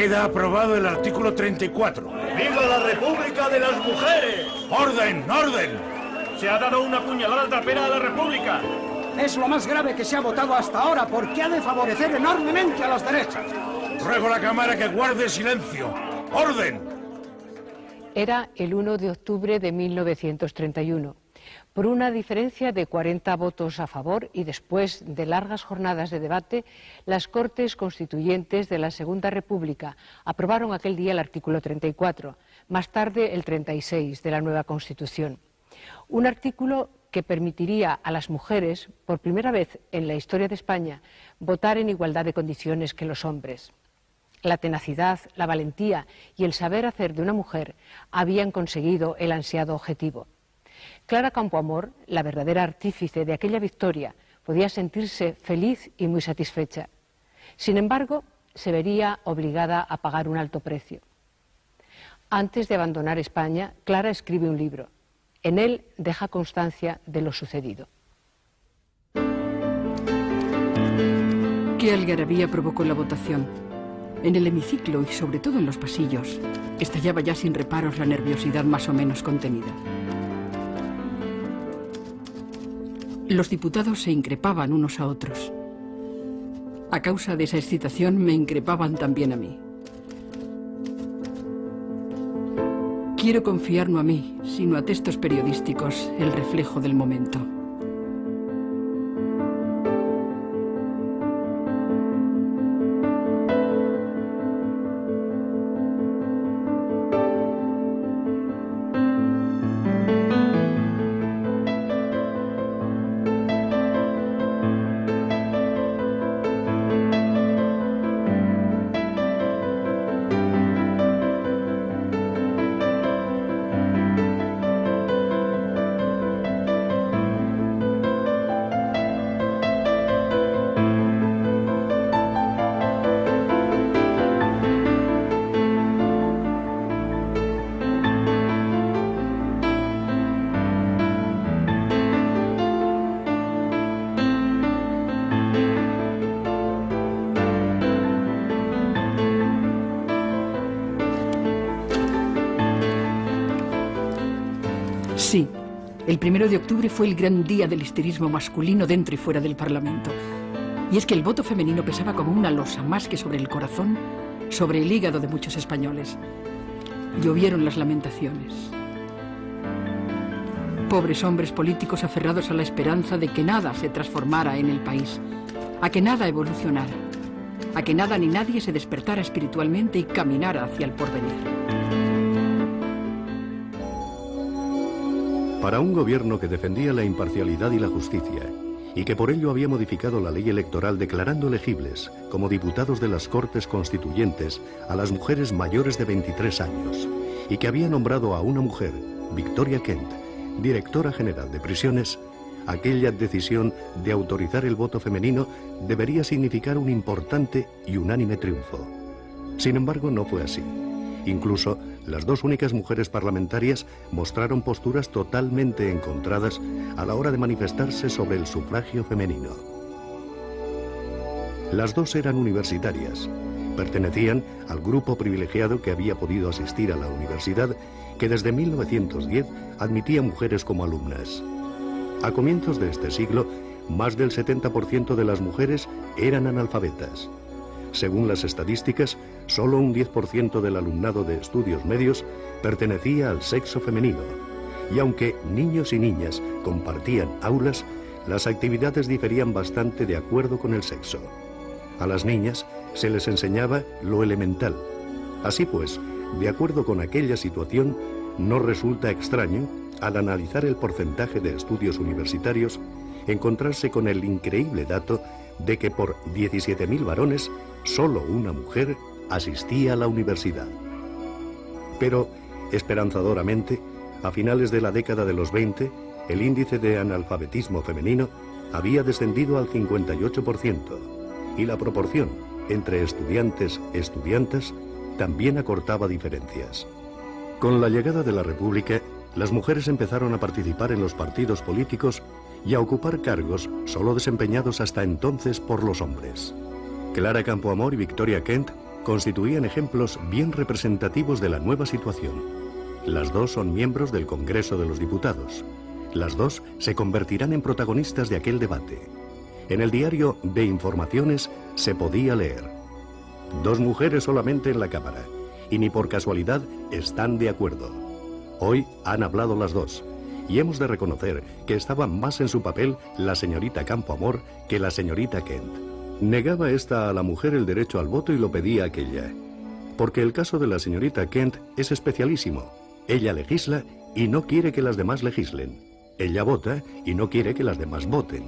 Queda aprobado el artículo 34. ¡Viva la República de las Mujeres! ¡Orden, orden! Se ha dado una puñalada trapera a la República. Es lo más grave que se ha votado hasta ahora porque ha de favorecer enormemente a las derechas. Ruego a la Cámara que guarde silencio. ¡Orden! Era el 1 de octubre de 1931. Por una diferencia de 40 votos a favor y después de largas jornadas de debate, las Cortes Constituyentes de la Segunda República aprobaron aquel día el artículo 34, más tarde el 36 de la nueva Constitución. Un artículo que permitiría a las mujeres, por primera vez en la historia de España, votar en igualdad de condiciones que los hombres. La tenacidad, la valentía y el saber hacer de una mujer habían conseguido el ansiado objetivo. Clara Campoamor, la verdadera artífice de aquella victoria, podía sentirse feliz y muy satisfecha. Sin embargo, se vería obligada a pagar un alto precio. Antes de abandonar España, Clara escribe un libro. En él deja constancia de lo sucedido. ¿Qué algarabía provocó la votación? En el hemiciclo y sobre todo en los pasillos, estallaba ya sin reparos la nerviosidad más o menos contenida. Los diputados se increpaban unos a otros. A causa de esa excitación me increpaban también a mí. Quiero confiar no a mí, sino a textos periodísticos, el reflejo del momento. Sí, el 1 de octubre fue el gran día del histerismo masculino dentro y fuera del Parlamento. Y es que el voto femenino pesaba como una losa más que sobre el corazón, sobre el hígado de muchos españoles. Llovieron las lamentaciones. Pobres hombres políticos aferrados a la esperanza de que nada se transformara en el país, a que nada evolucionara, a que nada ni nadie se despertara espiritualmente y caminara hacia el porvenir. Para un gobierno que defendía la imparcialidad y la justicia, y que por ello había modificado la ley electoral declarando elegibles como diputados de las Cortes Constituyentes a las mujeres mayores de 23 años, y que había nombrado a una mujer, Victoria Kent, directora general de prisiones, aquella decisión de autorizar el voto femenino debería significar un importante y unánime triunfo. Sin embargo, no fue así. Incluso, las dos únicas mujeres parlamentarias mostraron posturas totalmente encontradas a la hora de manifestarse sobre el sufragio femenino. Las dos eran universitarias, pertenecían al grupo privilegiado que había podido asistir a la universidad, que desde 1910 admitía mujeres como alumnas. A comienzos de este siglo, más del 70% de las mujeres eran analfabetas. Según las estadísticas, solo un 10% del alumnado de estudios medios pertenecía al sexo femenino. Y aunque niños y niñas compartían aulas, las actividades diferían bastante de acuerdo con el sexo. A las niñas se les enseñaba lo elemental. Así pues, de acuerdo con aquella situación, no resulta extraño, al analizar el porcentaje de estudios universitarios, encontrarse con el increíble dato de que por 17.000 varones, solo una mujer asistía a la universidad. Pero, esperanzadoramente, a finales de la década de los 20, el índice de analfabetismo femenino había descendido al 58%, y la proporción entre estudiantes-estudiantas también acortaba diferencias. Con la llegada de la República, las mujeres empezaron a participar en los partidos políticos y a ocupar cargos solo desempeñados hasta entonces por los hombres. Clara Campoamor y Victoria Kent constituían ejemplos bien representativos de la nueva situación. Las dos son miembros del Congreso de los Diputados. Las dos se convertirán en protagonistas de aquel debate. En el diario de Informaciones se podía leer: dos mujeres solamente en la Cámara, y ni por casualidad están de acuerdo. Hoy han hablado las dos, y hemos de reconocer que estaba más en su papel la señorita Campoamor que la señorita Kent. Negaba esta a la mujer el derecho al voto y lo pedía aquella. Porque el caso de la señorita Kent es especialísimo. Ella legisla y no quiere que las demás legislen. Ella vota y no quiere que las demás voten.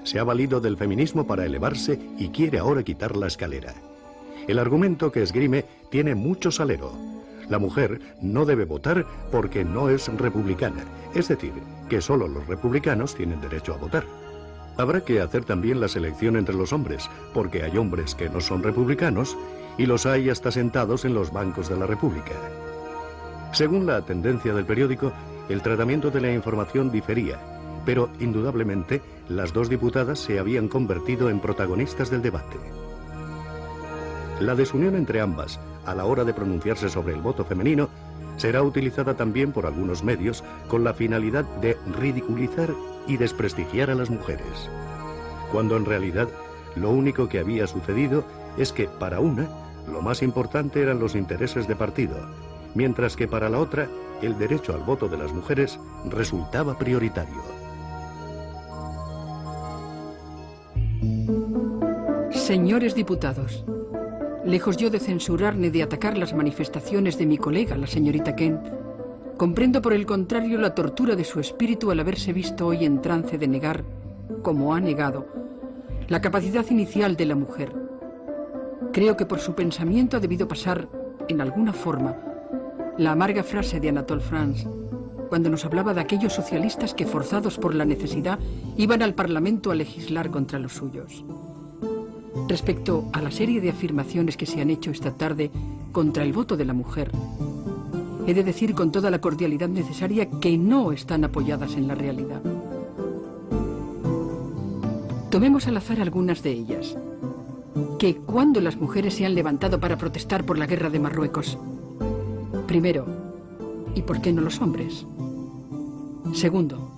Se ha valido del feminismo para elevarse y quiere ahora quitar la escalera. El argumento que esgrime tiene mucho salero. La mujer no debe votar porque no es republicana, es decir, que solo los republicanos tienen derecho a votar. Habrá que hacer también la selección entre los hombres, porque hay hombres que no son republicanos y los hay hasta sentados en los bancos de la República. Según la tendencia del periódico, el tratamiento de la información difería, pero indudablemente las dos diputadas se habían convertido en protagonistas del debate. La desunión entre ambas, a la hora de pronunciarse sobre el voto femenino, será utilizada también por algunos medios con la finalidad de ridiculizar y desprestigiar a las mujeres, cuando en realidad lo único que había sucedido es que para una lo más importante eran los intereses de partido, mientras que para la otra el derecho al voto de las mujeres resultaba prioritario. Señores diputados, lejos yo de censurar ni de atacar las manifestaciones de mi colega, la señorita Kent, comprendo por el contrario la tortura de su espíritu al haberse visto hoy en trance de negar, como ha negado, la capacidad inicial de la mujer. Creo que por su pensamiento ha debido pasar, en alguna forma, la amarga frase de Anatole France, cuando nos hablaba de aquellos socialistas que, forzados por la necesidad, iban al Parlamento a legislar contra los suyos. Respecto a la serie de afirmaciones que se han hecho esta tarde contra el voto de la mujer, he de decir con toda la cordialidad necesaria que no están apoyadas en la realidad. Tomemos al azar algunas de ellas. Que cuando las mujeres se han levantado para protestar por la guerra de Marruecos. Primero, ¿y por qué no los hombres? Segundo,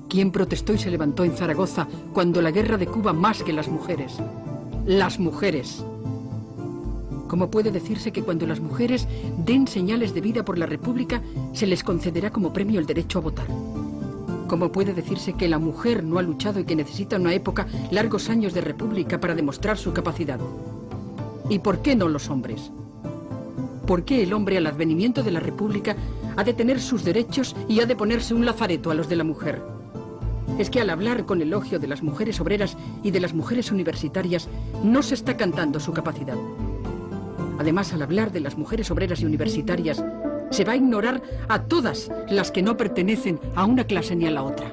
¿quién protestó y se levantó en Zaragoza cuando la guerra de Cuba más que las mujeres? Las mujeres. ¿Cómo puede decirse que cuando las mujeres den señales de vida por la República se les concederá como premio el derecho a votar? ¿Cómo puede decirse que la mujer no ha luchado y que necesita una época, largos años de República para demostrar su capacidad? ¿Y por qué no los hombres? ¿Por qué el hombre al advenimiento de la República ha de tener sus derechos y ha de ponerse un lazareto a los de la mujer? Es que al hablar con elogio de las mujeres obreras y de las mujeres universitarias, no se está cantando su capacidad. Además, al hablar de las mujeres obreras y universitarias, se va a ignorar a todas las que no pertenecen a una clase ni a la otra.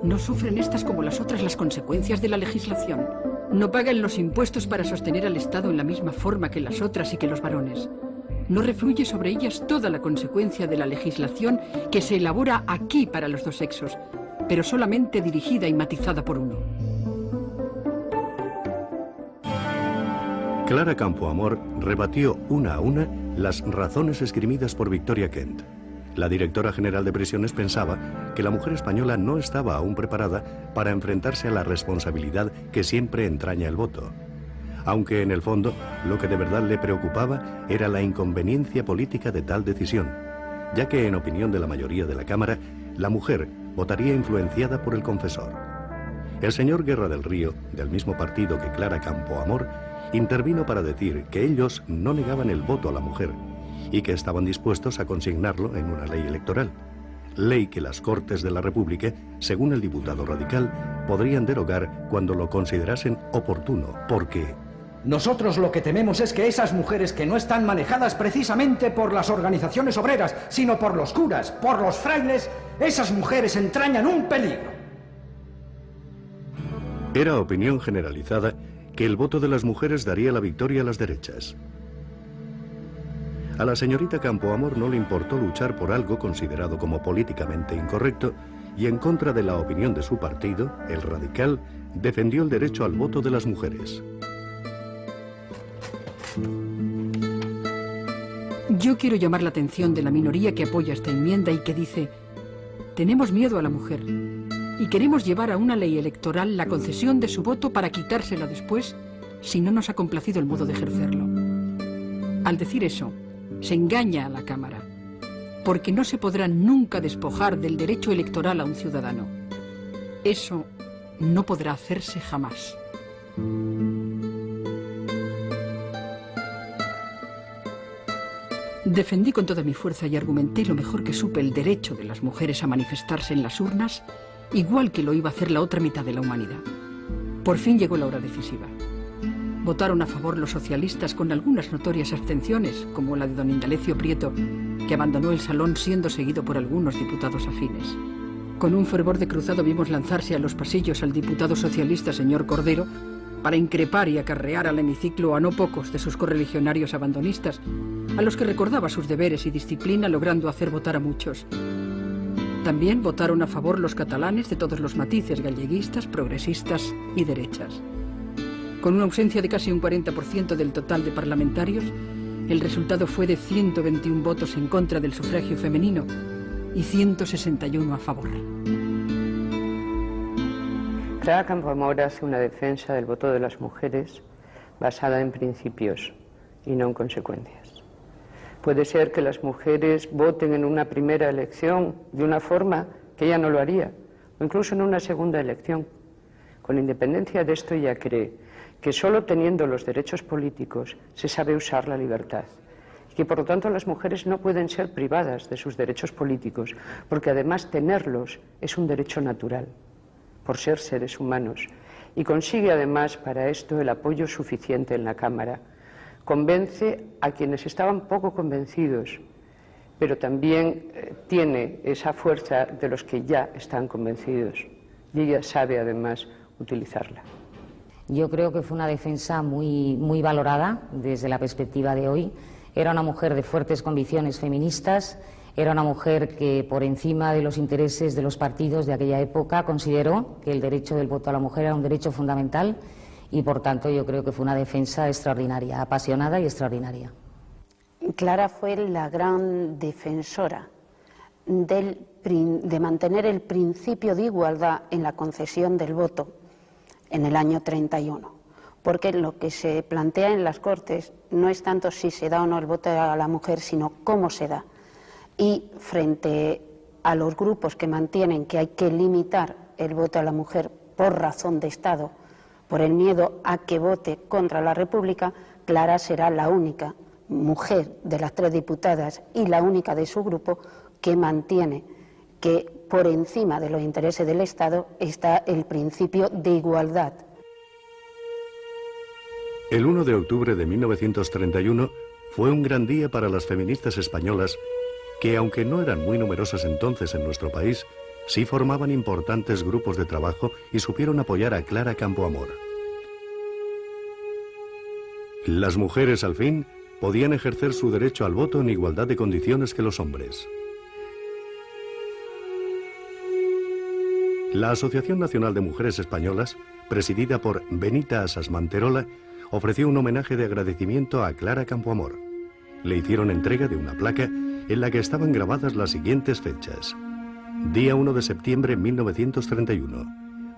¿No sufren estas como las otras las consecuencias de la legislación? ¿No pagan los impuestos para sostener al Estado en la misma forma que las otras y que los varones? ¿No refluye sobre ellas toda la consecuencia de la legislación que se elabora aquí para los dos sexos, pero solamente dirigida y matizada por uno? Clara Campoamor rebatió una a una las razones esgrimidas por Victoria Kent. La directora general de prisiones pensaba que la mujer española no estaba aún preparada para enfrentarse a la responsabilidad que siempre entraña el voto, aunque en el fondo lo que de verdad le preocupaba era la inconveniencia política de tal decisión, ya que en opinión de la mayoría de la Cámara, la mujer votaría influenciada por el confesor. El señor Guerra del Río, del mismo partido que Clara Campoamor, intervino para decir que ellos no negaban el voto a la mujer y que estaban dispuestos a consignarlo en una ley electoral, ley que las Cortes de la República, según el diputado radical, podrían derogar cuando lo considerasen oportuno, porque... Nosotros lo que tememos es que esas mujeres que no están manejadas precisamente por las organizaciones obreras, sino por los curas, por los frailes, esas mujeres entrañan un peligro. Era opinión generalizada que el voto de las mujeres daría la victoria a las derechas. A la señorita Campoamor no le importó luchar por algo considerado como políticamente incorrecto y en contra de la opinión de su partido, el radical, defendió el derecho al voto de las mujeres. Yo quiero llamar la atención de la minoría que apoya esta enmienda y que dice: tenemos miedo a la mujer y queremos llevar a una ley electoral la concesión de su voto para quitársela después si no nos ha complacido el modo de ejercerlo. Al decir eso, se engaña a la Cámara, porque no se podrá nunca despojar del derecho electoral a un ciudadano. Eso no podrá hacerse jamás. Defendí con toda mi fuerza y argumenté lo mejor que supe el derecho de las mujeres a manifestarse en las urnas, igual que lo iba a hacer la otra mitad de la humanidad. Por fin llegó la hora decisiva. Votaron a favor los socialistas con algunas notorias abstenciones, como la de don Indalecio Prieto, que abandonó el salón siendo seguido por algunos diputados afines. Con un fervor de cruzado vimos lanzarse a los pasillos al diputado socialista señor Cordero para increpar y acarrear al hemiciclo a no pocos de sus correligionarios abandonistas, a los que recordaba sus deberes y disciplina, logrando hacer votar a muchos. También votaron a favor los catalanes de todos los matices, galleguistas, progresistas y derechas. Con una ausencia de casi un 40% del total de parlamentarios, el resultado fue de 121 votos en contra del sufragio femenino y 161 a favor. Clara Campoamor hace una defensa del voto de las mujeres basada en principios y no en consecuencias. Puede ser que las mujeres voten en una primera elección de una forma que ella no lo haría, o incluso en una segunda elección. Con independencia de esto, ella cree que solo teniendo los derechos políticos se sabe usar la libertad, y que por lo tanto las mujeres no pueden ser privadas de sus derechos políticos, porque además tenerlos es un derecho natural, por ser seres humanos, y consigue además para esto el apoyo suficiente en la Cámara. Convence a quienes estaban poco convencidos, pero también tiene esa fuerza de los que ya están convencidos, y ella sabe además utilizarla. Yo creo que fue una defensa muy valorada desde la perspectiva de hoy. Era una mujer de fuertes convicciones feministas, era una mujer que por encima de los intereses de los partidos de aquella época consideró que el derecho del voto a la mujer era un derecho fundamental y por tanto yo creo que fue una defensa extraordinaria, apasionada y extraordinaria. Clara fue la gran defensora de mantener el principio de igualdad en la concesión del voto en el año 31, porque lo que se plantea en las Cortes no es tanto si se da o no el voto a la mujer, sino cómo se da. Y frente a los grupos que mantienen que hay que limitar el voto a la mujer por razón de Estado, por el miedo a que vote contra la República, Clara será la única mujer de las 3 diputadas y la única de su grupo que mantiene que por encima de los intereses del Estado está el principio de igualdad. El 1 de octubre de 1931 fue un gran día para las feministas españolas que, aunque no eran muy numerosas entonces en nuestro país, sí formaban importantes grupos de trabajo y supieron apoyar a Clara Campoamor. Las mujeres, al fin, podían ejercer su derecho al voto en igualdad de condiciones que los hombres. La Asociación Nacional de Mujeres Españolas, presidida por Benita Asas Manterola, ofreció un homenaje de agradecimiento a Clara Campoamor. Le hicieron entrega de una placa en la que estaban grabadas las siguientes fechas. Día 1 de septiembre de 1931,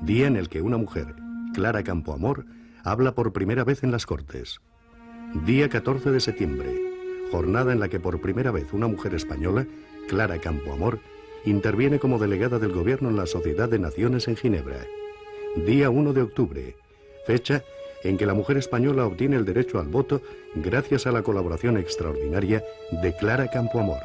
día en el que una mujer, Clara Campoamor, habla por primera vez en las Cortes. Día 14 de septiembre, jornada en la que por primera vez una mujer española, Clara Campoamor, interviene como delegada del gobierno en la Sociedad de Naciones en Ginebra. Día 1 de octubre, fecha en que la mujer española obtiene el derecho al voto gracias a la colaboración extraordinaria de Clara Campoamor.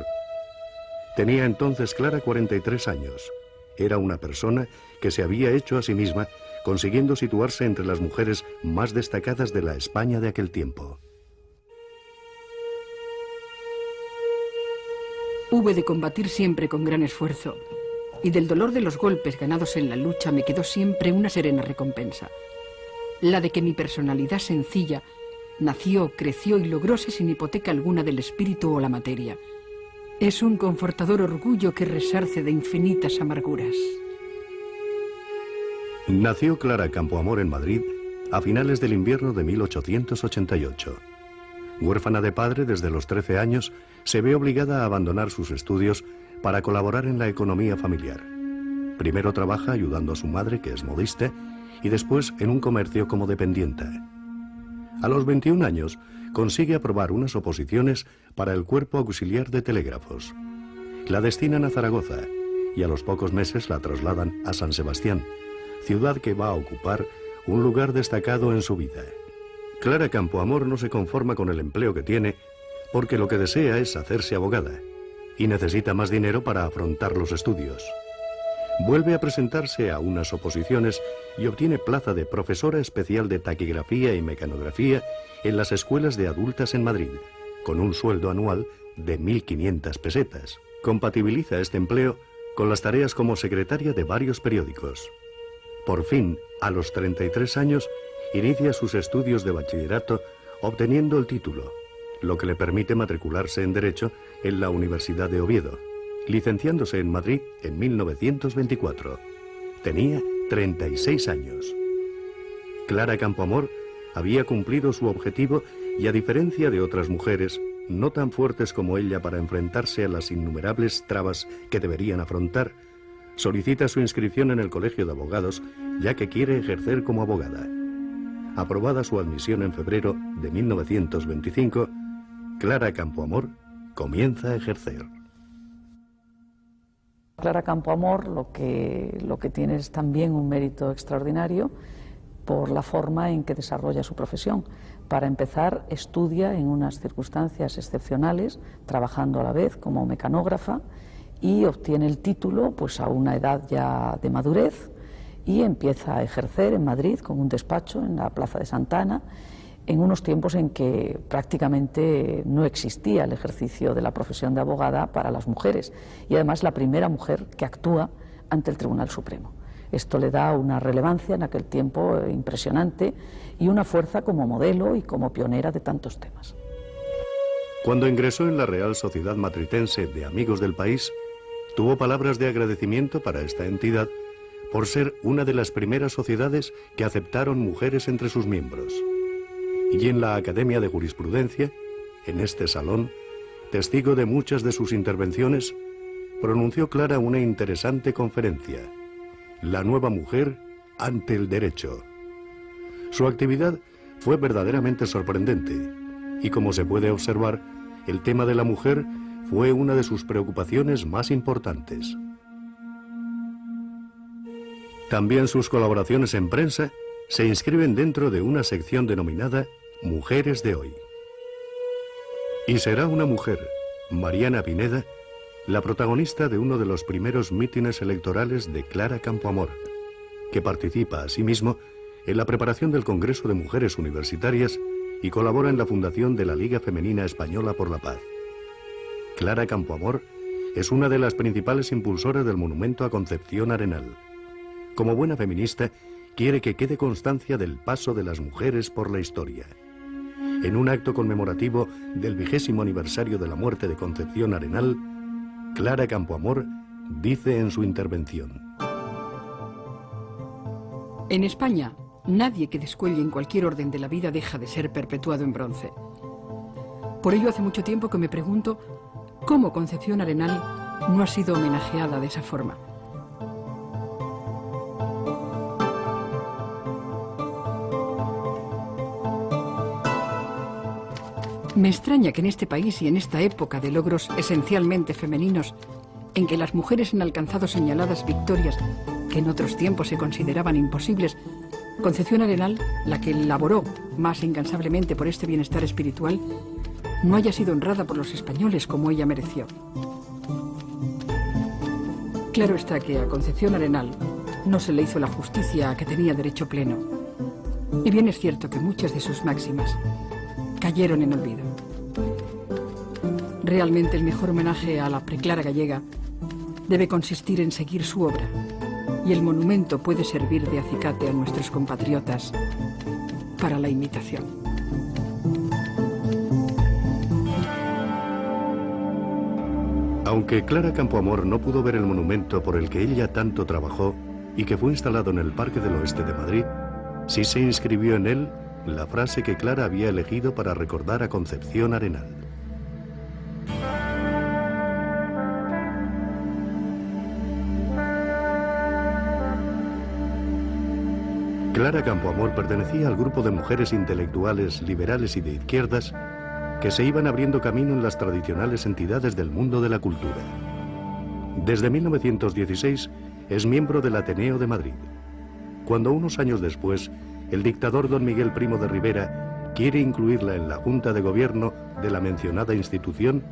Tenía entonces Clara 43 años. Era una persona que se había hecho a sí misma, consiguiendo situarse entre las mujeres más destacadas de la España de aquel tiempo. Hube de combatir siempre con gran esfuerzo, y del dolor de los golpes ganados en la lucha me quedó siempre una serena recompensa, la de que mi personalidad sencilla nació, creció y logróse sin hipoteca alguna del espíritu o la materia. Es un confortador orgullo que resarce de infinitas amarguras. Nació Clara Campoamor en Madrid a finales del invierno de 1888. Huérfana de padre desde los 13 años, se ve obligada a abandonar sus estudios para colaborar en la economía familiar. Primero trabaja ayudando a su madre, que es modista, y después en un comercio como dependienta. A los 21 años, consigue aprobar unas oposiciones para el Cuerpo Auxiliar de Telégrafos. La destinan a Zaragoza y a los pocos meses la trasladan a San Sebastián, ciudad que va a ocupar un lugar destacado en su vida. Clara Campoamor no se conforma con el empleo que tiene porque lo que desea es hacerse abogada y necesita más dinero para afrontar los estudios. Vuelve a presentarse a unas oposiciones y obtiene plaza de profesora especial de taquigrafía y mecanografía en las escuelas de adultas en Madrid, con un sueldo anual de 1.500 pesetas. Compatibiliza este empleo con las tareas como secretaria de varios periódicos. Por fin, a los 33 años, inicia sus estudios de bachillerato obteniendo el título, lo que le permite matricularse en Derecho en la Universidad de Oviedo, licenciándose en Madrid en 1924. Tenía 36 años. Clara Campoamor había cumplido su objetivo y, a diferencia de otras mujeres, no tan fuertes como ella para enfrentarse a las innumerables trabas que deberían afrontar, solicita su inscripción en el Colegio de Abogados, ya que quiere ejercer como abogada. Aprobada su admisión en febrero de 1925, Clara Campoamor comienza a ejercer. Clara Campoamor lo que tiene es también un mérito extraordinario por la forma en que desarrolla su profesión. Para empezar, estudia en unas circunstancias excepcionales, trabajando a la vez como mecanógrafa, y obtiene el título pues a una edad ya de madurez, y empieza a ejercer en Madrid con un despacho en la Plaza de Santa Ana, en unos tiempos en que prácticamente no existía el ejercicio de la profesión de abogada para las mujeres, y además la primera mujer que actúa ante el Tribunal Supremo. Esto le da una relevancia en aquel tiempo impresionante y una fuerza como modelo y como pionera de tantos temas. Cuando ingresó en la Real Sociedad Matritense de Amigos del País, tuvo palabras de agradecimiento para esta entidad por ser una de las primeras sociedades que aceptaron mujeres entre sus miembros. Y en la Academia de Jurisprudencia, en este salón, testigo de muchas de sus intervenciones, pronunció Clara una interesante conferencia: La nueva mujer ante el derecho. Su actividad fue verdaderamente sorprendente y, como se puede observar, el tema de la mujer fue una de sus preocupaciones más importantes. También sus colaboraciones en prensa se inscriben dentro de una sección denominada Mujeres de Hoy. Y será una mujer, Mariana Pineda, la protagonista de uno de los primeros mítines electorales de Clara Campoamor, que participa asimismo en la preparación del Congreso de Mujeres Universitarias y colabora en la fundación de la Liga Femenina Española por la Paz. Clara Campoamor es una de las principales impulsoras del monumento a Concepción Arenal. Como buena feminista, quiere que quede constancia del paso de las mujeres por la historia. En un acto conmemorativo del 20º aniversario de la muerte de Concepción Arenal, Clara Campoamor dice en su intervención: En España, nadie que descuelle en cualquier orden de la vida deja de ser perpetuado en bronce. Por ello, hace mucho tiempo que me pregunto cómo Concepción Arenal no ha sido homenajeada de esa forma. Me extraña que en este país y en esta época de logros esencialmente femeninos, en que las mujeres han alcanzado señaladas victorias que en otros tiempos se consideraban imposibles, Concepción Arenal, la que laboró más incansablemente por este bienestar espiritual, no haya sido honrada por los españoles como ella mereció. Claro está que a Concepción Arenal no se le hizo la justicia a que tenía derecho pleno. Y bien es cierto que muchas de sus máximas cayeron en olvido. Realmente el mejor homenaje a la preclara gallega debe consistir en seguir su obra, y el monumento puede servir de acicate a nuestros compatriotas para la imitación. Aunque Clara Campoamor no pudo ver el monumento por el que ella tanto trabajó y que fue instalado en el Parque del Oeste de Madrid, sí se inscribió en él la frase que Clara había elegido para recordar a Concepción Arenal. Clara Campoamor pertenecía al grupo de mujeres intelectuales, liberales y de izquierdas que se iban abriendo camino en las tradicionales entidades del mundo de la cultura. Desde 1916 es miembro del Ateneo de Madrid. Cuando unos años después el dictador don Miguel Primo de Rivera quiere incluirla en la Junta de Gobierno de la mencionada institución,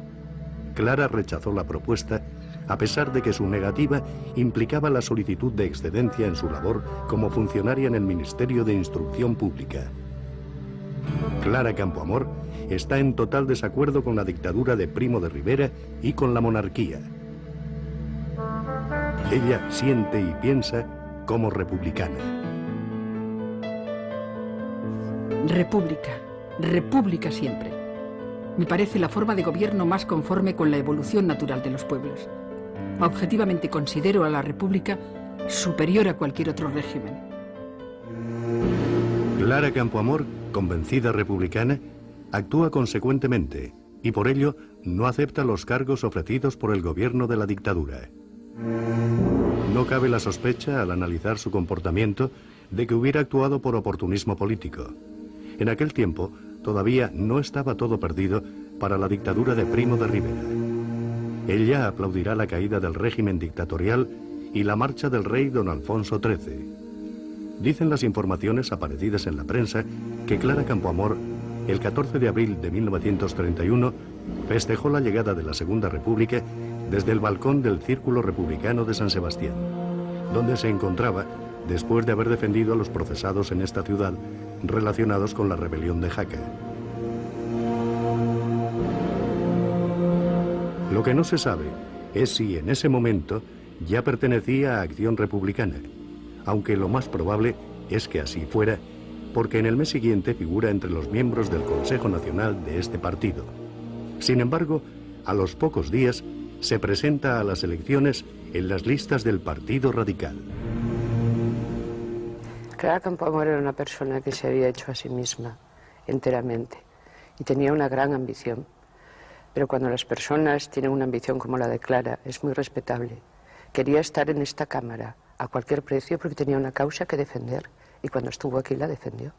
Clara rechazó la propuesta, a pesar de que su negativa implicaba la solicitud de excedencia en su labor como funcionaria en el Ministerio de Instrucción Pública. Clara Campoamor está en total desacuerdo con la dictadura de Primo de Rivera y con la monarquía. Ella siente y piensa como republicana. República, república siempre. Me parece la forma de gobierno más conforme con la evolución natural de los pueblos. Objetivamente considero a la república superior a cualquier otro régimen. Clara Campoamor, convencida republicana, actúa consecuentemente y por ello no acepta los cargos ofrecidos por el gobierno de la dictadura. No cabe la sospecha, al analizar su comportamiento, de que hubiera actuado por oportunismo político. En aquel tiempo todavía no estaba todo perdido para la dictadura de Primo de Rivera. Ella aplaudirá la caída del régimen dictatorial y la marcha del rey don Alfonso XIII. Dicen las informaciones aparecidas en la prensa que Clara Campoamor, el 14 de abril de 1931, festejó la llegada de la Segunda República desde el balcón del Círculo Republicano de San Sebastián, donde se encontraba después de haber defendido a los procesados en esta ciudad relacionados con la rebelión de Jaca. Lo que no se sabe es si en ese momento ya pertenecía a Acción Republicana, aunque lo más probable es que así fuera, porque en el mes siguiente figura entre los miembros del Consejo Nacional de este partido. Sin embargo, a los pocos días se presenta a las elecciones en las listas del Partido Radical. Clara Campoamor era una persona que se había hecho a sí misma enteramente y tenía una gran ambición. Pero cuando las personas tienen una ambición como la de Clara, es muy respetable. Quería estar en esta Cámara a cualquier precio porque tenía una causa que defender y cuando estuvo aquí la defendió.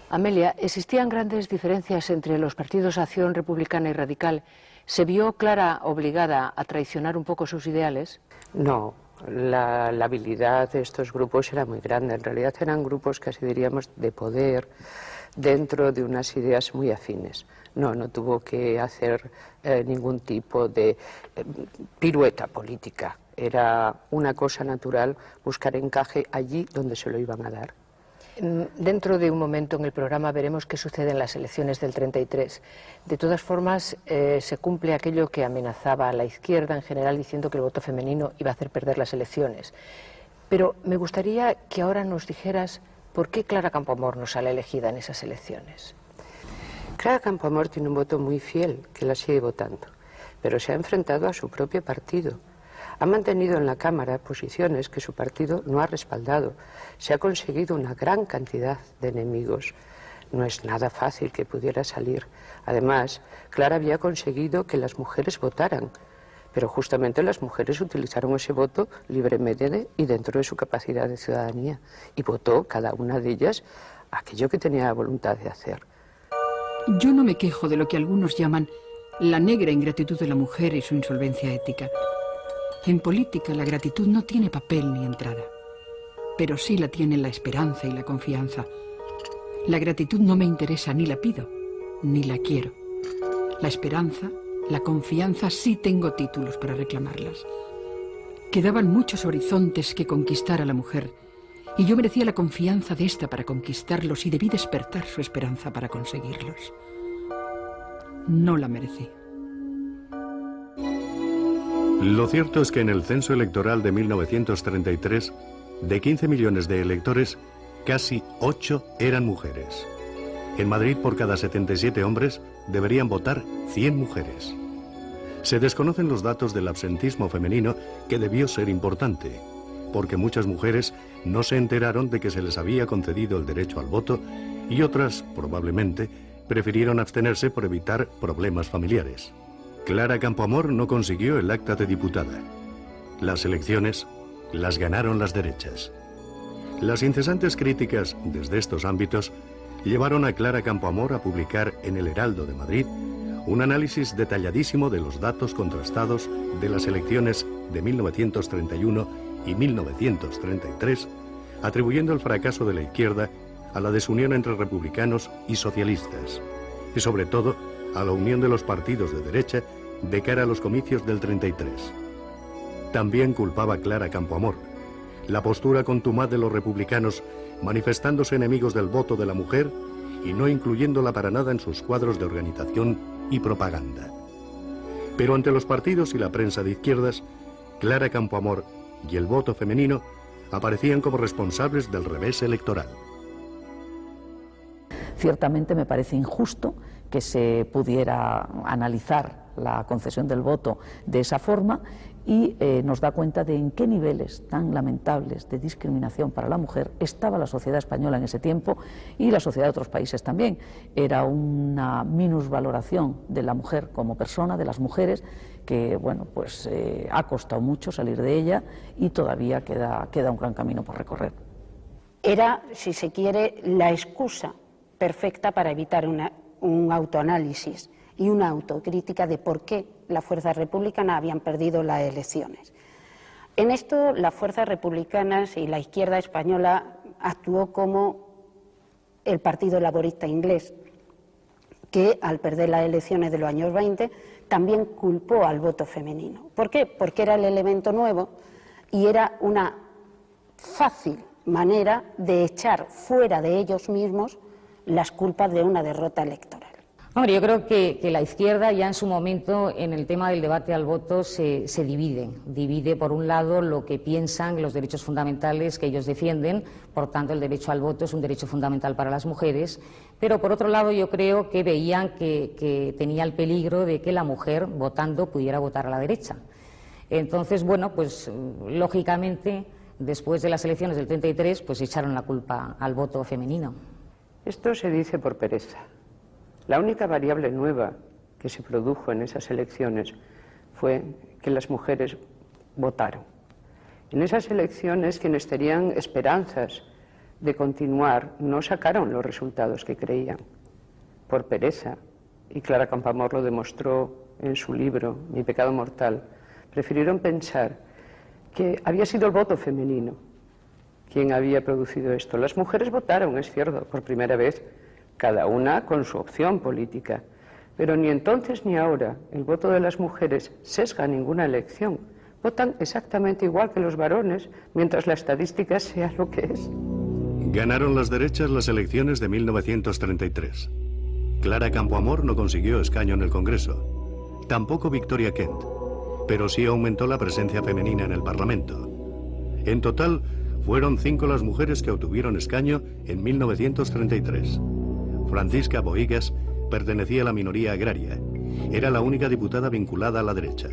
Amelia, ¿existían grandes diferencias entre los partidos Acción Republicana y Radical? ¿Se vio Clara obligada a traicionar un poco sus ideales? No, la habilidad de estos grupos era muy grande. En realidad eran grupos, casi diríamos, de poder dentro de unas ideas muy afines. No tuvo que hacer ningún tipo de pirueta política. Era una cosa natural buscar encaje allí donde se lo iban a dar. Dentro de un momento en el programa veremos qué sucede en las elecciones del 33. De todas formas, se cumple aquello que amenazaba a la izquierda en general, diciendo que el voto femenino iba a hacer perder las elecciones. Pero me gustaría que ahora nos dijeras por qué Clara Campoamor no sale elegida en esas elecciones. Clara Campoamor tiene un voto muy fiel, que la sigue votando, pero se ha enfrentado a su propio partido. Ha mantenido en la Cámara posiciones que su partido no ha respaldado. Se ha conseguido una gran cantidad de enemigos. No es nada fácil que pudiera salir. Además, Clara había conseguido que las mujeres votaran, pero justamente las mujeres utilizaron ese voto libremente y dentro de su capacidad de ciudadanía. Y votó cada una de ellas aquello que tenía voluntad de hacer. Yo no me quejo de lo que algunos llaman la negra ingratitud de la mujer y su insolvencia ética. En política la gratitud no tiene papel ni entrada, pero sí la tienen la esperanza y la confianza. La gratitud no me interesa, ni la pido, ni la quiero. La esperanza, la confianza, sí tengo títulos para reclamarlas. Quedaban muchos horizontes que conquistar a la mujer, y yo merecía la confianza de esta para conquistarlos y debí despertar su esperanza para conseguirlos. No la merecí. Lo cierto es que en el censo electoral de 1933, de 15 millones de electores, casi 8 eran mujeres. En Madrid, por cada 77 hombres, deberían votar 100 mujeres. Se desconocen los datos del absentismo femenino, que debió ser importante, porque muchas mujeres no se enteraron de que se les había concedido el derecho al voto y otras, probablemente, prefirieron abstenerse por evitar problemas familiares. Clara Campoamor no consiguió el acta de diputada. Las elecciones las ganaron las derechas. Las incesantes críticas desde estos ámbitos llevaron a Clara Campoamor a publicar en El Heraldo de Madrid un análisis detalladísimo de los datos contrastados de las elecciones de 1931 y 1933, atribuyendo el fracaso de la izquierda a la desunión entre republicanos y socialistas, y sobre todo a la unión de los partidos de derecha de cara a los comicios del 33. También culpaba Clara Campoamor la postura contumaz de los republicanos, manifestándose enemigos del voto de la mujer y no incluyéndola para nada en sus cuadros de organización y propaganda. Pero ante los partidos y la prensa de izquierdas, Clara Campoamor y el voto femenino aparecían como responsables del revés electoral. Ciertamente me parece injusto que se pudiera analizar la concesión del voto de esa forma y nos da cuenta de en qué niveles tan lamentables de discriminación para la mujer estaba la sociedad española en ese tiempo y la sociedad de otros países también. Era una minusvaloración de la mujer como persona, de las mujeres, que bueno, pues ha costado mucho salir de ella y todavía queda un gran camino por recorrer. Era, si se quiere, la excusa perfecta para evitar un autoanálisis y una autocrítica de por qué las fuerzas republicanas habían perdido las elecciones. En esto, las fuerzas republicanas y la izquierda española actuó como el Partido Laborista inglés, que al perder las elecciones de los años 20 también culpó al voto femenino. ¿Por qué? Porque era el elemento nuevo y era una fácil manera de echar fuera de ellos mismos las culpas de una derrota electoral. Hombre, yo creo que la izquierda ya en su momento en el tema del debate al voto se divide. Divide por un lado lo que piensan los derechos fundamentales que ellos defienden, por tanto el derecho al voto es un derecho fundamental para las mujeres, pero por otro lado yo creo que veían que tenía el peligro de que la mujer votando pudiera votar a la derecha. Entonces, bueno, pues lógicamente después de las elecciones del 33 pues echaron la culpa al voto femenino. Esto se dice por pereza. La única variable nueva que se produjo en esas elecciones fue que las mujeres votaron. En esas elecciones quienes tenían esperanzas de continuar no sacaron los resultados que creían, por pereza, y Clara Campoamor lo demostró en su libro Mi pecado mortal. Prefirieron pensar que había sido el voto femenino quien había producido esto. Las mujeres votaron, es cierto, por primera vez, cada una con su opción política, pero ni entonces ni ahora el voto de las mujeres sesga ninguna elección. Votan exactamente igual que los varones, mientras la estadística sea lo que es. Ganaron las derechas las elecciones de 1933. Clara Campoamor no consiguió escaño en el Congreso, tampoco Victoria Kent, pero sí aumentó la presencia femenina en el Parlamento. En total, fueron 5 las mujeres que obtuvieron escaño en 1933. Francisca Bohigas pertenecía a la minoría agraria. Era la única diputada vinculada a la derecha.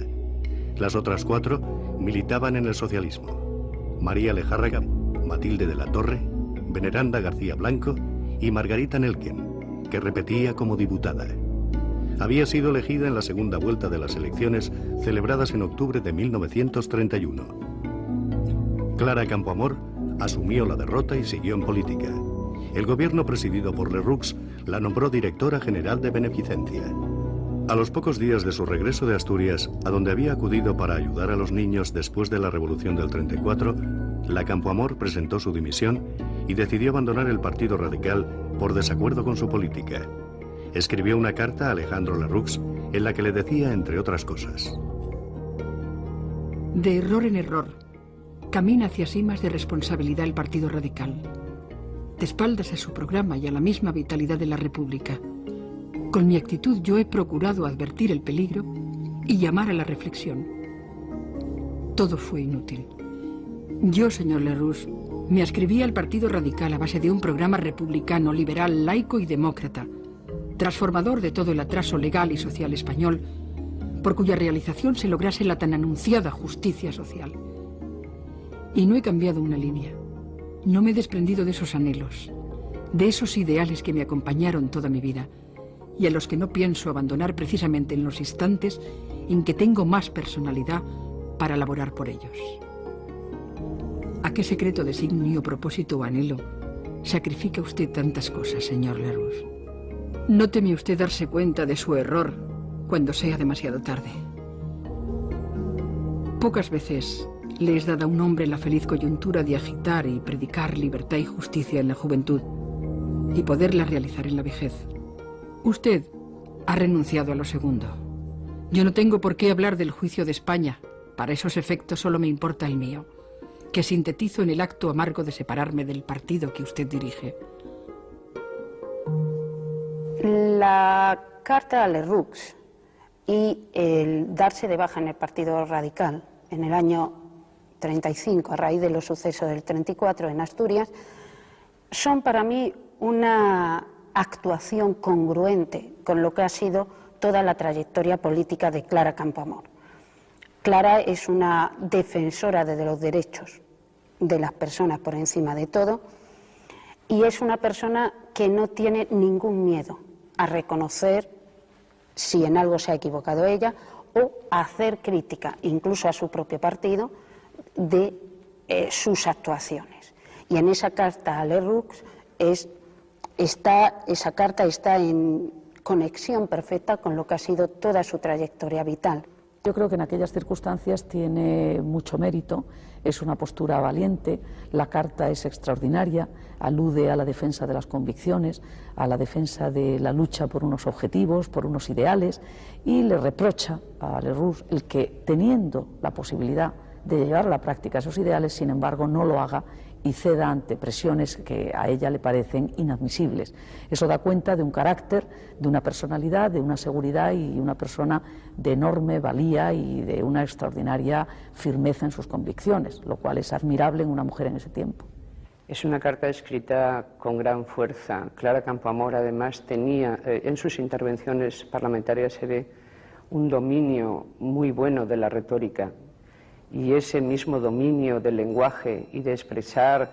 Las otras 4 militaban en el socialismo. María Lejárraga, Matilde de la Torre, Veneranda García Blanco y Margarita Nelken, que repetía como diputada. Había sido elegida en la segunda vuelta de las elecciones celebradas en octubre de 1931. Clara Campoamor asumió la derrota y siguió en política. El gobierno presidido por Lerroux la nombró directora general de Beneficencia. A los pocos días de su regreso de Asturias, a donde había acudido para ayudar a los niños después de la Revolución del 34, la Campoamor presentó su dimisión y decidió abandonar el Partido Radical por desacuerdo con su política. Escribió una carta a Alejandro Lerroux en la que le decía, entre otras cosas: de error en error, camina hacia cimas de responsabilidad el Partido Radical, de espaldas a su programa y a la misma vitalidad de la República. Con mi actitud yo he procurado advertir el peligro y llamar a la reflexión. Todo fue inútil. Yo, señor Lerroux, me adscribí al Partido Radical a base de un programa republicano, liberal, laico y demócrata, transformador de todo el atraso legal y social español, por cuya realización se lograse la tan anunciada justicia social. Y no he cambiado una línea. No me he desprendido de esos anhelos. de esos ideales que me acompañaron toda mi vida y a los que no pienso abandonar precisamente en los instantes en que tengo más personalidad para laborar por ellos. ¿A qué secreto, designio, propósito o anhelo sacrifica usted tantas cosas, señor Lerroux? No teme usted darse cuenta de su error cuando sea demasiado tarde. Pocas veces le es dada a un hombre la feliz coyuntura de agitar y predicar libertad y justicia en la juventud y poderla realizar en la vejez. Usted ha renunciado a lo segundo. Yo no tengo por qué hablar del juicio de España. Para esos efectos solo me importa el mío, que sintetizo en el acto amargo de separarme del partido que usted dirige. La carta a Lerroux y el darse de baja en el Partido Radical en el año 35, a raíz de los sucesos del 34 en Asturias, son para mí una actuación congruente con lo que ha sido toda la trayectoria política de Clara Campoamor. Clara es una defensora de los derechos de las personas por encima de todo y es una persona que no tiene ningún miedo a reconocer si en algo se ha equivocado ella o a hacer crítica, incluso a su propio partido, de sus actuaciones. Y en esa carta a Lerroux esa carta está en conexión perfecta con lo que ha sido toda su trayectoria vital. Yo creo que en aquellas circunstancias tiene mucho mérito, es una postura valiente, la carta es extraordinaria, alude a la defensa de las convicciones, a la defensa de la lucha por unos objetivos, por unos ideales, y le reprocha a Lerroux el que, teniendo la posibilidad de llevar a la práctica esos ideales, sin embargo no lo haga y ceda ante presiones que a ella le parecen inadmisibles. Eso da cuenta de un carácter, de una personalidad, de una seguridad y una persona de enorme valía y de una extraordinaria firmeza en sus convicciones, lo cual es admirable en una mujer en ese tiempo. Es una carta escrita con gran fuerza. Clara Campoamor además tenía, en sus intervenciones parlamentarias se ve un dominio muy bueno de la retórica. Y ese mismo dominio del lenguaje y de expresar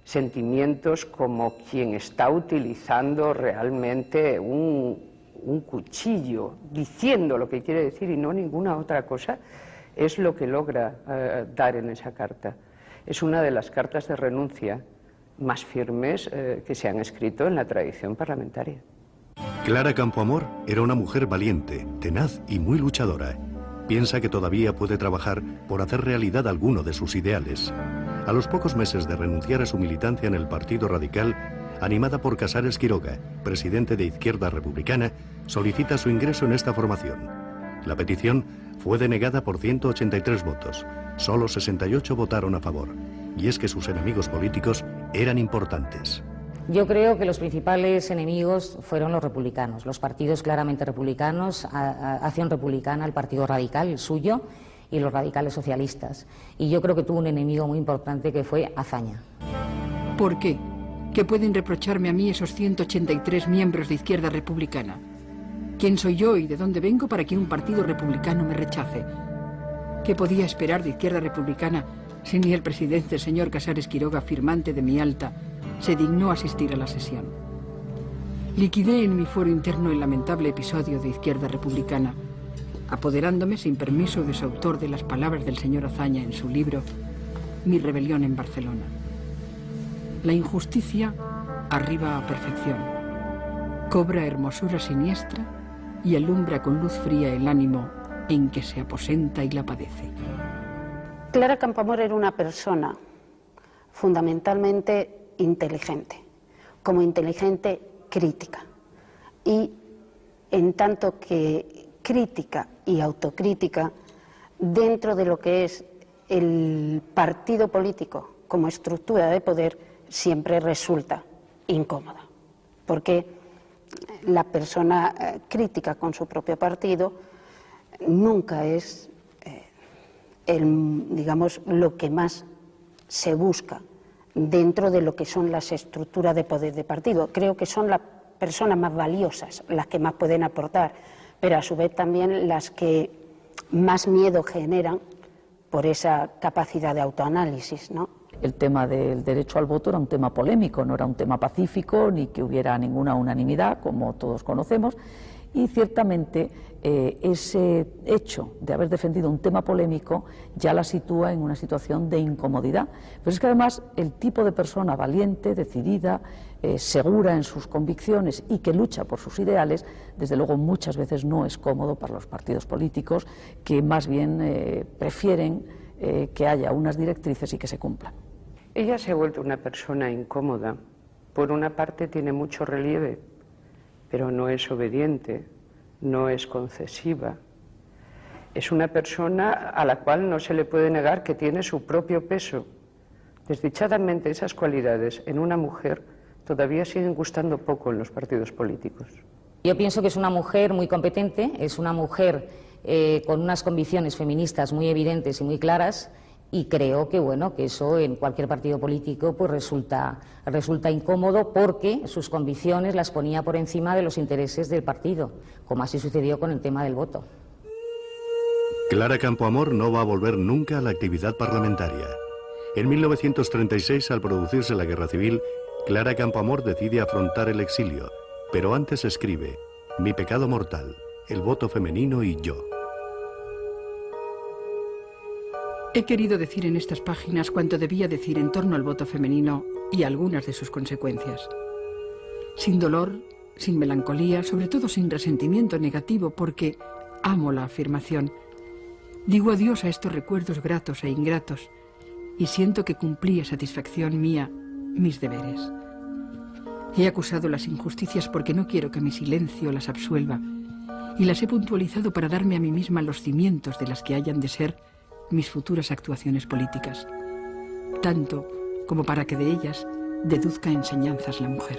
sentimientos como quien está utilizando realmente un cuchillo, diciendo lo que quiere decir y no ninguna otra cosa, es lo que logra dar en esa carta. Es una de las cartas de renuncia más firmes que se han escrito en la tradición parlamentaria. Clara Campoamor era una mujer valiente, tenaz y muy luchadora. Piensa que todavía puede trabajar por hacer realidad alguno de sus ideales. A los pocos meses de renunciar a su militancia en el Partido Radical, animada por Casares Quiroga, presidente de Izquierda Republicana, solicita su ingreso en esta formación. La petición fue denegada por 183 votos. Solo 68 votaron a favor. Y es que sus enemigos políticos eran importantes. Yo creo que los principales enemigos fueron los republicanos, los partidos claramente republicanos, Acción Republicana, el Partido Radical, el suyo, y los radicales socialistas. Y yo creo que tuvo un enemigo muy importante que fue Azaña. ¿Por qué? ¿Qué pueden reprocharme a mí esos 183 miembros de Izquierda Republicana? ¿Quién soy yo y de dónde vengo para que un partido republicano me rechace? ¿Qué podía esperar de Izquierda Republicana si ni el presidente, señor Casares Quiroga, firmante de mi alta, se dignó asistir a la sesión? Liquidé en mi foro interno el lamentable episodio de Izquierda Republicana, apoderándome sin permiso de su autor de las palabras del señor Azaña en su libro Mi rebelión en Barcelona. La injusticia arriba a perfección, cobra hermosura siniestra y alumbra con luz fría el ánimo en que se aposenta y la padece. Clara Campoamor era una persona fundamentalmente inteligente, como inteligente crítica, y en tanto que crítica y autocrítica dentro de lo que es el partido político como estructura de poder siempre resulta incómoda, porque la persona crítica con su propio partido nunca es digamos, lo que más se busca dentro de lo que son las estructuras de poder de partido. Creo que son las personas más valiosas las que más pueden aportar, pero a su vez también las que más miedo generan por esa capacidad de autoanálisis, ¿no? el tema del derecho al voto era un tema polémico, no era un tema pacífico ni que hubiera ninguna unanimidad, como todos conocemos, y ciertamente ese hecho de haber defendido un tema polémico ya la sitúa en una situación de incomodidad. Pero es que además el tipo de persona valiente, decidida, segura en sus convicciones y que lucha por sus ideales, desde luego muchas veces no es cómodo para los partidos políticos, que más bien prefieren que haya unas directrices y que se cumplan. Ella se ha vuelto una persona incómoda. Por una parte tiene mucho relieve, pero no es obediente, no es concesiva. Es una persona a la cual no se le puede negar que tiene su propio peso. Desdichadamente esas cualidades en una mujer todavía siguen gustando poco en los partidos políticos. Yo pienso que es una mujer muy competente, es una mujer con unas convicciones feministas muy evidentes y muy claras, y creo que bueno, que eso en cualquier partido político pues resulta incómodo, porque sus convicciones las ponía por encima de los intereses del partido, como así sucedió con el tema del voto. Clara Campoamor no va a volver nunca a la actividad parlamentaria. En 1936, al producirse la Guerra Civil, Clara Campoamor decide afrontar el exilio, pero antes escribe: Mi pecado mortal, el voto femenino y yo. He querido decir en estas páginas cuanto debía decir en torno al voto femenino y algunas de sus consecuencias. Sin dolor, sin melancolía, sobre todo sin resentimiento negativo, porque amo la afirmación. Digo adiós a estos recuerdos gratos e ingratos y siento que cumplí a satisfacción mía mis deberes. He acusado las injusticias porque no quiero que mi silencio las absuelva, y las he puntualizado para darme a mí misma los cimientos de las que hayan de ser mis futuras actuaciones políticas, tanto como para que de ellas deduzca enseñanzas la mujer.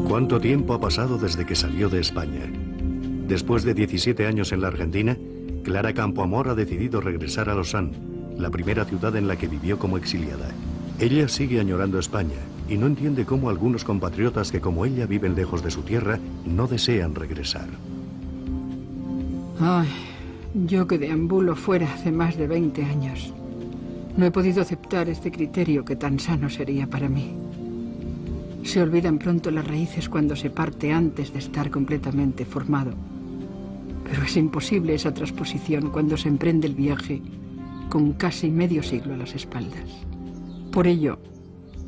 ¿Cuánto tiempo ha pasado desde que salió de España? Después de 17 años en la Argentina, Clara Campoamor ha decidido regresar a Lausanne, la primera ciudad en la que vivió como exiliada. Ella sigue añorando España y no entiende cómo algunos compatriotas que como ella viven lejos de su tierra no desean regresar. Ay, yo que deambulo fuera hace más de 20 años. No he podido aceptar este criterio que tan sano sería para mí. Se olvidan pronto las raíces cuando se parte antes de estar completamente formado. Pero es imposible esa transposición cuando se emprende el viaje con casi medio siglo a las espaldas. Por ello,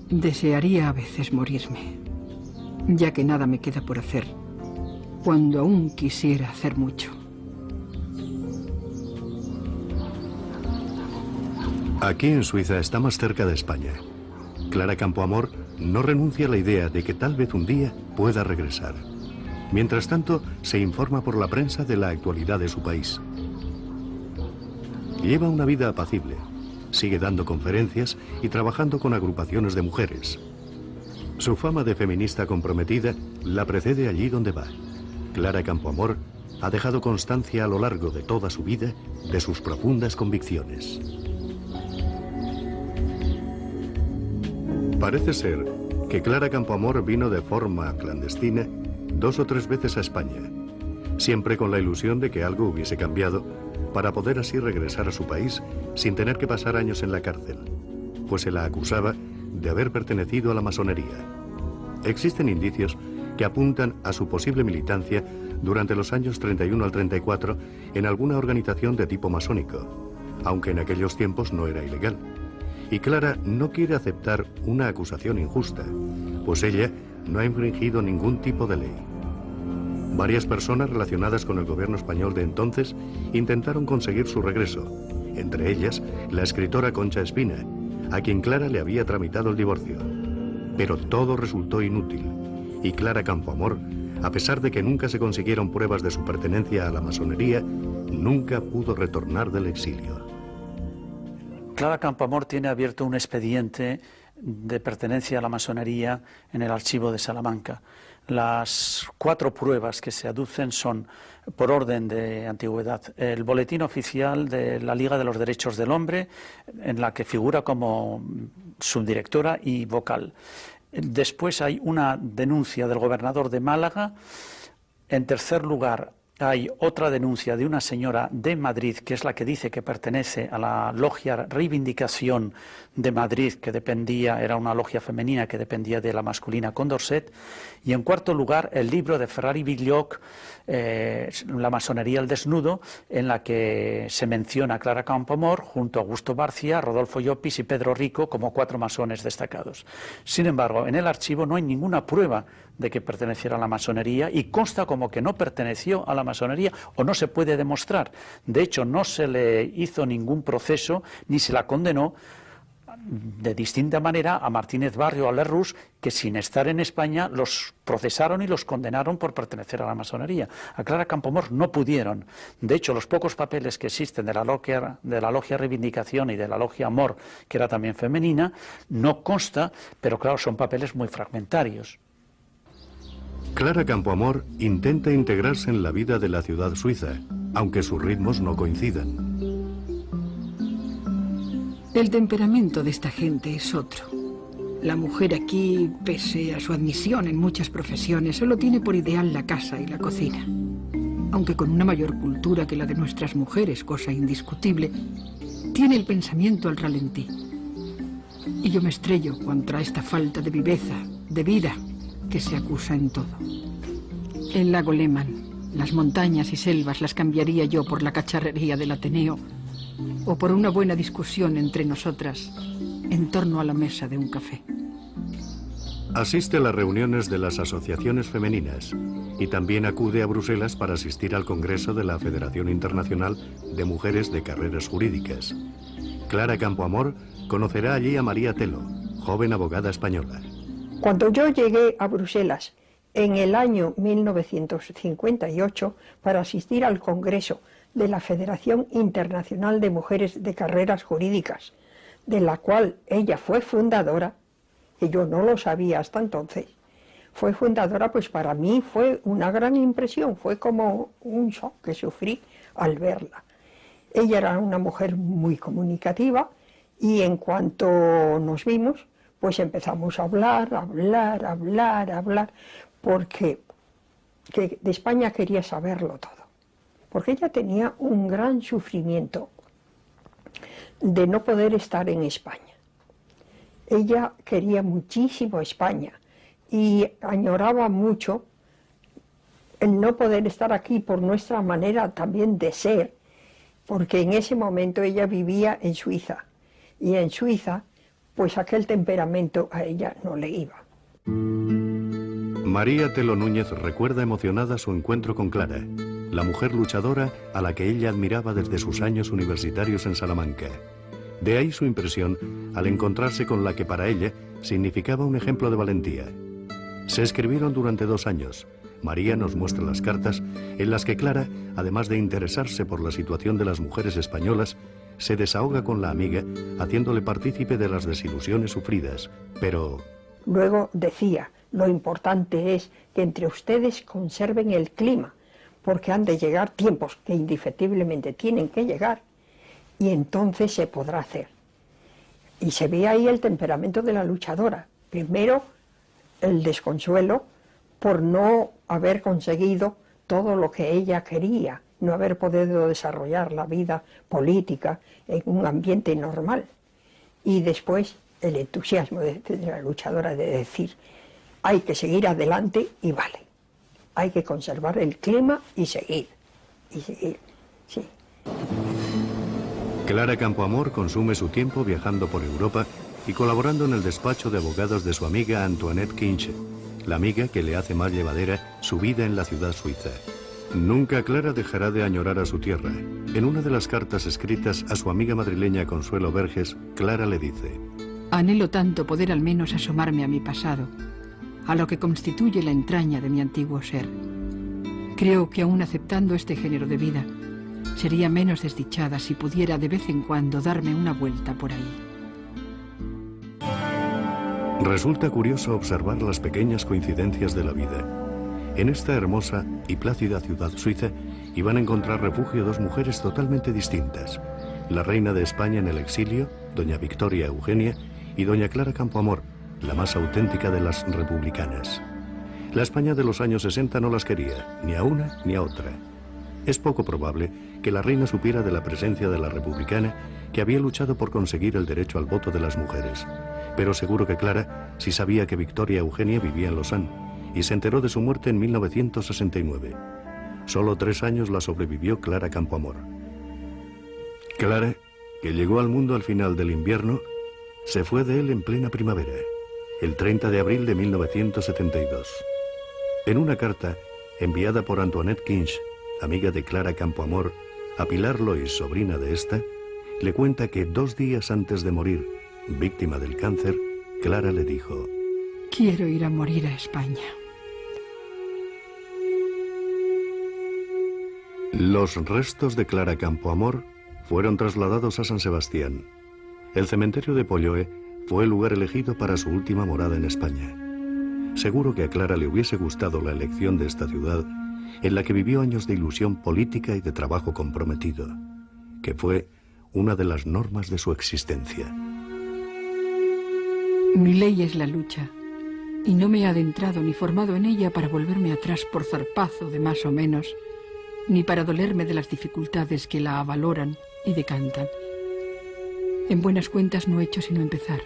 desearía a veces morirme, ya que nada me queda por hacer, cuando aún quisiera hacer mucho. Aquí en Suiza está más cerca de España. Clara Campoamor no renuncia a la idea de que tal vez un día pueda regresar. Mientras tanto, se informa por la prensa de la actualidad de su país. Lleva una vida apacible, sigue dando conferencias y trabajando con agrupaciones de mujeres. Su fama de feminista comprometida la precede allí donde va. Clara Campoamor ha dejado constancia a lo largo de toda su vida de sus profundas convicciones. Parece ser que Clara Campoamor vino de forma clandestina 2 o 3 veces a España, siempre con la ilusión de que algo hubiese cambiado para poder así regresar a su país sin tener que pasar años en la cárcel, pues se la acusaba de haber pertenecido a la masonería. Existen indicios que apuntan a su posible militancia durante los años 31 al 34 en alguna organización de tipo masónico, aunque en aquellos tiempos no era ilegal. Y Clara no quiere aceptar una acusación injusta, pues ella no ha infringido ningún tipo de ley. Varias personas relacionadas con el gobierno español de entonces intentaron conseguir su regreso, entre ellas la escritora Concha Espina, a quien Clara le había tramitado el divorcio. Pero todo resultó inútil, y Clara Campoamor, a pesar de que nunca se consiguieron pruebas de su pertenencia a la masonería, nunca pudo retornar del exilio. Clara Campoamor tiene abierto un expediente de pertenencia a la masonería en el archivo de Salamanca. Las 4 pruebas que se aducen son por orden de antigüedad. El boletín oficial de la Liga de los Derechos del Hombre, en la que figura como subdirectora y vocal. Después hay una denuncia del gobernador de Málaga. En tercer lugar, hay otra denuncia de una señora de Madrid, que es la que dice que pertenece a la logia Reivindicación de Madrid, que dependía, era una logia femenina que dependía de la masculina Condorcet. Y en cuarto lugar, el libro de Ferrari Billoch, La masonería al desnudo, en la que se menciona a Clara Campoamor junto a Augusto Barcia, Rodolfo Llopis y Pedro Rico como 4 masones destacados. Sin embargo, en el archivo no hay ninguna prueba de que perteneciera a la masonería y consta como que no perteneció a la masonería o no se puede demostrar. De hecho, no se le hizo ningún proceso ni se la condenó de distinta manera a Martínez Barrio o a Lerroux, que sin estar en España los procesaron y los condenaron por pertenecer a la masonería. A Clara Campoamor no pudieron. De hecho, los pocos papeles que existen de la logia Reivindicación y de la logia Amor, que era también femenina, no consta, pero claro, son papeles muy fragmentarios. Clara Campoamor intenta integrarse en la vida de la ciudad suiza, aunque sus ritmos no coincidan. El temperamento de esta gente es otro. La mujer aquí, pese a su admisión en muchas profesiones, solo tiene por ideal la casa y la cocina. Aunque con una mayor cultura que la de nuestras mujeres, cosa indiscutible, tiene el pensamiento al ralentí. Y yo me estrello contra esta falta de viveza, de vida, que se acusa en todo. El lago Lehmann, las montañas y selvas las cambiaría yo por la cacharrería del Ateneo o por una buena discusión entre nosotras en torno a la mesa de un café. Asiste a las reuniones de las asociaciones femeninas y también acude a Bruselas para asistir al Congreso de la Federación Internacional de Mujeres de Carreras Jurídicas. Clara Campoamor conocerá allí a María Telo, joven abogada española. Cuando yo llegué a Bruselas en el año 1958 para asistir al Congreso de la Federación Internacional de Mujeres de Carreras Jurídicas, de la cual ella fue fundadora, y yo no lo sabía hasta entonces, fue fundadora, pues para mí fue una gran impresión, fue como un shock que sufrí al verla. Ella era una mujer muy comunicativa y en cuanto nos vimos, pues empezamos a hablar, porque de España quería saberlo todo. Porque ella tenía un gran sufrimiento de no poder estar en España. Ella quería muchísimo España y añoraba mucho el no poder estar aquí por nuestra manera también de ser, porque en ese momento ella vivía en Suiza, y en Suiza, pues aquel temperamento a ella no le iba. María Telo Núñez recuerda emocionada su encuentro con Clara, la mujer luchadora a la que ella admiraba desde sus años universitarios en Salamanca. De ahí su impresión al encontrarse con la que para ella significaba un ejemplo de valentía. Se escribieron durante 2 años. María nos muestra las cartas en las que Clara, además de interesarse por la situación de las mujeres españolas, se desahoga con la amiga, haciéndole partícipe de las desilusiones sufridas, pero... Luego decía, lo importante es que entre ustedes conserven el clima, porque han de llegar tiempos que indefectiblemente tienen que llegar, y entonces se podrá hacer. Y se ve ahí el temperamento de la luchadora. Primero, el desconsuelo por no haber conseguido todo lo que ella quería, no haber podido desarrollar la vida política en un ambiente normal. Y después, el entusiasmo de la luchadora de decir, hay que seguir adelante y vale. Hay que conservar el clima y seguir, sí. Clara Campoamor consume su tiempo viajando por Europa y colaborando en el despacho de abogados de su amiga Antoinette Kinche, la amiga que le hace más llevadera su vida en la ciudad suiza. Nunca Clara dejará de añorar a su tierra. En una de las cartas escritas a su amiga madrileña Consuelo Verges, Clara le dice: anhelo tanto poder al menos asomarme a mi pasado, a lo que constituye la entraña de mi antiguo ser. Creo que aún aceptando este género de vida, sería menos desdichada si pudiera de vez en cuando darme una vuelta por ahí. Resulta curioso observar las pequeñas coincidencias de la vida. En esta hermosa y plácida ciudad suiza iban a encontrar refugio dos mujeres totalmente distintas. La reina de España en el exilio, doña Victoria Eugenia, y doña Clara Campoamor, la más auténtica de las republicanas. La España de los años 60 no las quería, ni a una ni a otra. Es poco probable que la reina supiera de la presencia de la republicana que había luchado por conseguir el derecho al voto de las mujeres. Pero seguro que Clara sí sabía que Victoria Eugenia vivía en Lausanne y se enteró de su muerte en 1969. Solo 3 años la sobrevivió Clara Campoamor. Clara, que llegó al mundo al final del invierno, se fue de él en plena primavera, el 30 de abril de 1972. En una carta enviada por Antoinette Kinch, amiga de Clara Campoamor, a Pilar Lois, sobrina de esta, le cuenta que 2 días antes de morir, víctima del cáncer, Clara le dijo: quiero ir a morir a España. Los restos de Clara Campoamor fueron trasladados a San Sebastián. El cementerio de Polloe fue el lugar elegido para su última morada en España. Seguro que a Clara le hubiese gustado la elección de esta ciudad, en la que vivió años de ilusión política y de trabajo comprometido, que fue una de las normas de su existencia. Mi ley es la lucha, y no me he adentrado ni formado en ella para volverme atrás por zarpazo de más o menos, ni para dolerme de las dificultades que la avaloran y decantan. En buenas cuentas no he hecho sino empezar,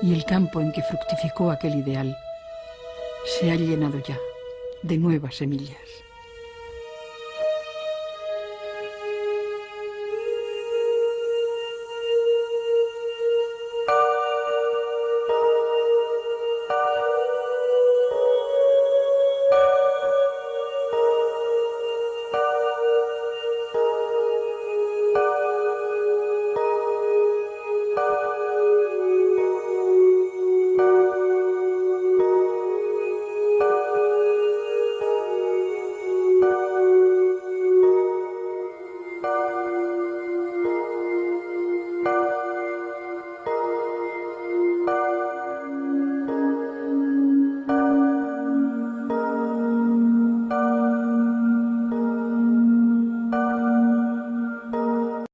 y el campo en que fructificó aquel ideal se ha llenado ya de nuevas semillas.